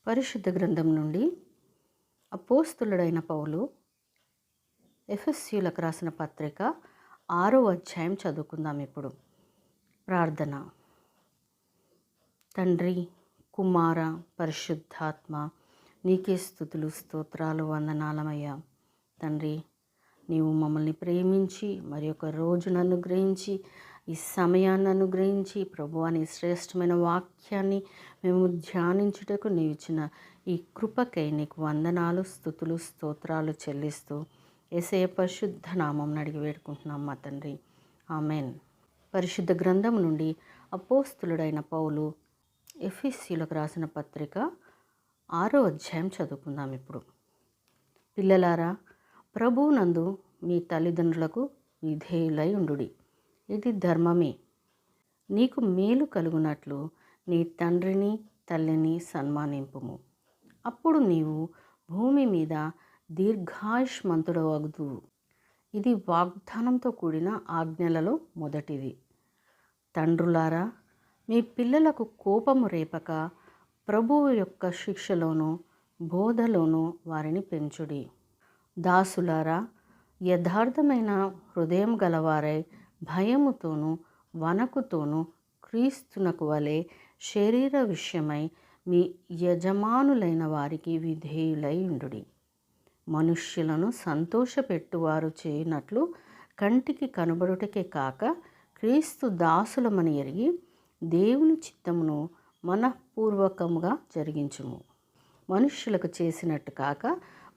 పరిశుద్ధ గ్రంథం నుండి అపోస్తులుడైన పౌలు ఎఫెసీయులకు రాసిన పత్రిక 6వ అధ్యాయం చదువుకుందాం. ఇప్పుడు ప్రార్థన. తండ్రి, కుమార, పరిశుద్ధాత్మ, నీకే స్తుతులు, స్తోత్రాలు, వందనాలమయ్యా. తండ్రి, నీవు మమ్మల్ని ప్రేమించి మరి ఒక రోజును అనుగ్రహించి, ఈ సమయాన్ని అనుగ్రహించి, ప్రభువా నీ శ్రేష్టమైన వాక్యాన్ని మేము ధ్యానించుటకు నీవు ఇచ్చిన ఈ కృపకై నీకు వందనాలు, స్తుతులు, స్తోత్రాలు చెల్లిస్తూ యేసయ్య పరిశుద్ధ నామం అడిగి వేడుకుంటున్నాం మా తండ్రి. ఆమెన్. పరిశుద్ధ గ్రంథం నుండి అపోస్తులుడైన పౌలు ఎఫెసీయులకు రాసిన పత్రిక 6వ అధ్యాయం చదువుకుందాం. ఇప్పుడు పిల్లలారా, ప్రభువునందు మీ తల్లిదండ్రులకు విధేయులై ఉండుడి, ఇది ధర్మమే. నీకు మేలు కలుగునట్లు నీ తండ్రిని తల్లిని సన్మానింపుము, అప్పుడు నీవు భూమి మీద దీర్ఘాయుష్మంతుడవగుదువు. ఇది వాగ్దానంతో కూడిన ఆజ్ఞలలో మొదటిది. తండ్రులారా, మీ పిల్లలకు కోపము రేపక ప్రభువు యొక్క శిక్షలోనూ బోధలోనూ వారిని పెంచుడి. దాసులారా, యథార్థమైన హృదయం గలవారై భయముతోనూ వణకుతోనూ క్రీస్తునకు వలె శరీర విషయమై మీ యజమానులైన వారికి విధేయులై ఉండుడి. మనుష్యులను సంతోషపెట్టువారు చేయనట్లు కంటికి కనబడుటకే కాక క్రీస్తు దాసులమని ఎరిగి దేవుని చిత్తమును మనఃపూర్వకముగా జరిగించుము. మనుష్యులకు చేసినట్టు కాక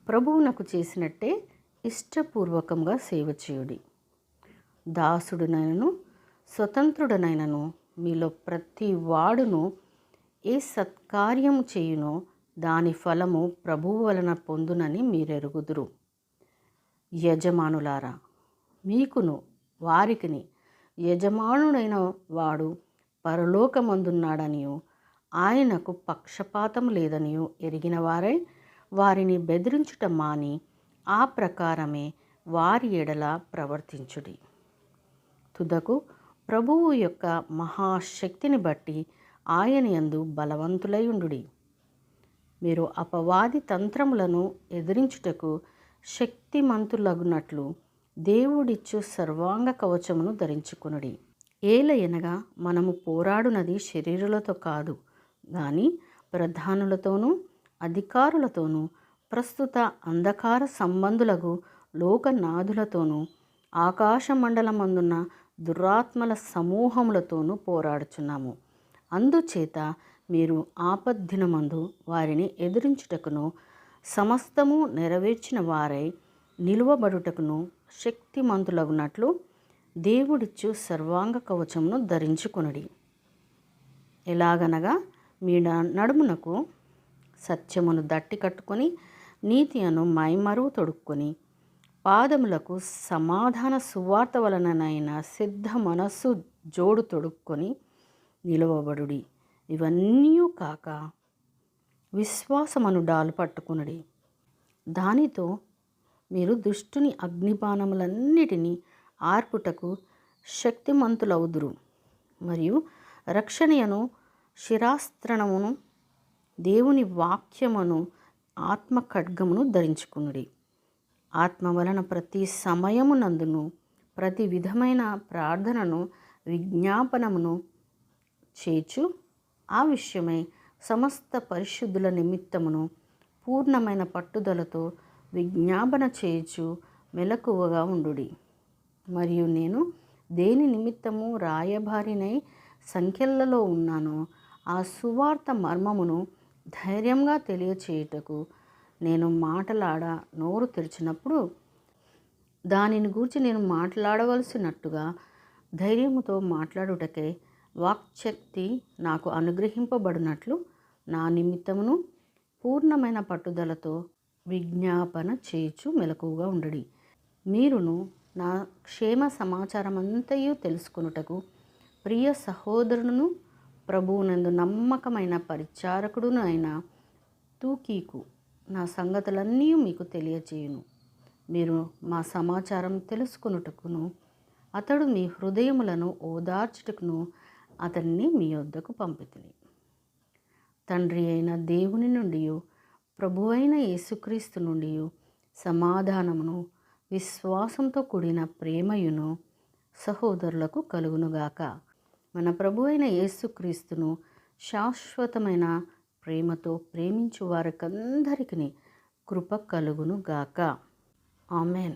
ప్రభువునకు చేసినట్టే ఇష్టపూర్వకంగా సేవ చేయుడి. దాసుడునైనను స్వతంత్రుడనైనను మీలో ప్రతి వాడును ఏ సత్కార్యము చేయునో దాని ఫలము ప్రభువు వలన పొందునని మీరెరుగుదురు. యజమానులారా, మీకును వారికిని యజమానుడైన వాడు పరలోకమందున్నాడనియు ఆయనకు పక్షపాతం లేదనియు ఎరిగిన వారై వారిని బెదిరించుట మాని ఆ ప్రకారమే వారి ఎడల ప్రవర్తించుడి. తుదకు ప్రభువు యొక్క మహాశక్తిని బట్టి ఆయన యందు బలవంతులై ఉండుడి. మీరు అపవాది తంత్రములను ఎదిరించుటకు శక్తిమంతులగునట్లు దేవుడిచ్చు సర్వాంగ కవచమును ధరించుకొనుడి. ఏలయనగా మనము పోరాడునది శరీరులతో కాదు, గాని ప్రధానులతోనూ అధికారులతోనూ ప్రస్తుత అంధకార సంబంధులకు లోకనాథులతోనూ ఆకాశమండలమందున్న దురాత్మల సమూహములతోనూ పోరాడుచున్నాము. అందుచేత మీరు ఆపద్దినమందు వారిని ఎదిరించుటకును సమస్తము నెరవేర్చిన వారై నిలువబడుటకును శక్తిమంతులగునట్లు దేవుడిచ్చు సర్వాంగ కవచమును ధరించుకొనుడి. ఎలాగనగా మీ నడుమునకు సత్యమును దట్టి కట్టుకొని నీతి అను మైమరువు తొడుక్కొని పాదములకు సమాధాన సువార్త వలననైన సిద్ధ మనస్సు జోడు తొడుక్కొని నిలవబడుడి. ఇవన్నీ కాక విశ్వాసమను డాలు పట్టుకునుడి. దానితో మీరు దుష్టుని అగ్నిబాణములన్నిటినీ ఆర్పుటకు శక్తిమంతులవుదురు. మరియు రక్షణయను శిరాస్త్రణమును దేవుని వాక్యమును ఆత్మ ఖడ్గమును ధరించుకునుడి. ఆత్మ వలన ప్రతి సమయమునందును ప్రతి విధమైన ప్రార్థనను విజ్ఞాపనమును చేచు ఆ విషయమై సమస్త పరిశుద్ధుల నిమిత్తమును పూర్ణమైన పట్టుదలతో విజ్ఞాపన చేయుచు మెలకువగా ఉండుడి. మరియు నేను దేని నిమిత్తము రాయబారినై సంఖ్యలలో ఉన్నానో ఆ సువార్త మర్మమును ధైర్యంగా తెలియచేయుటకు నేను మాటలాడ నోరు తెరిచినప్పుడు దానిని గూర్చి నేను మాట్లాడవలసినట్టుగా ధైర్యముతో మాట్లాడుటకై వాక్శక్తి నాకు అనుగ్రహింపబడినట్లు నా నిమిత్తమును పూర్ణమైన పట్టుదలతో విజ్ఞాపన చేయుచు మెలకువగా ఉండుడి. మీరును నా క్షేమ సమాచారమంతయు తెలుసుకొనుటకు ప్రియ సహోదరును ప్రభువునందు నమ్మకమైన పరిచారకుడును అయిన తూకీకు నా సంగతులన్నీ మీకు తెలియచేయును. మీరు మా సమాచారం తెలుసుకొనుటకును అతడు మీ హృదయములను ఓదార్చుటకును అతన్ని మీ వద్దకు పంపితిని. తండ్రి అయిన దేవుని నుండి ప్రభువైన యేసుక్రీస్తు నుండి సమాధానమును విశ్వాసంతో కూడిన ప్రేమయును సహోదరులకు కలుగునుగాక. మన ప్రభు అయిన యేసుక్రీస్తును శాశ్వతమైన ప్రేమతో ప్రేమించు వారికందరికీ కృప కలుగునుగాక. ఆమెన్.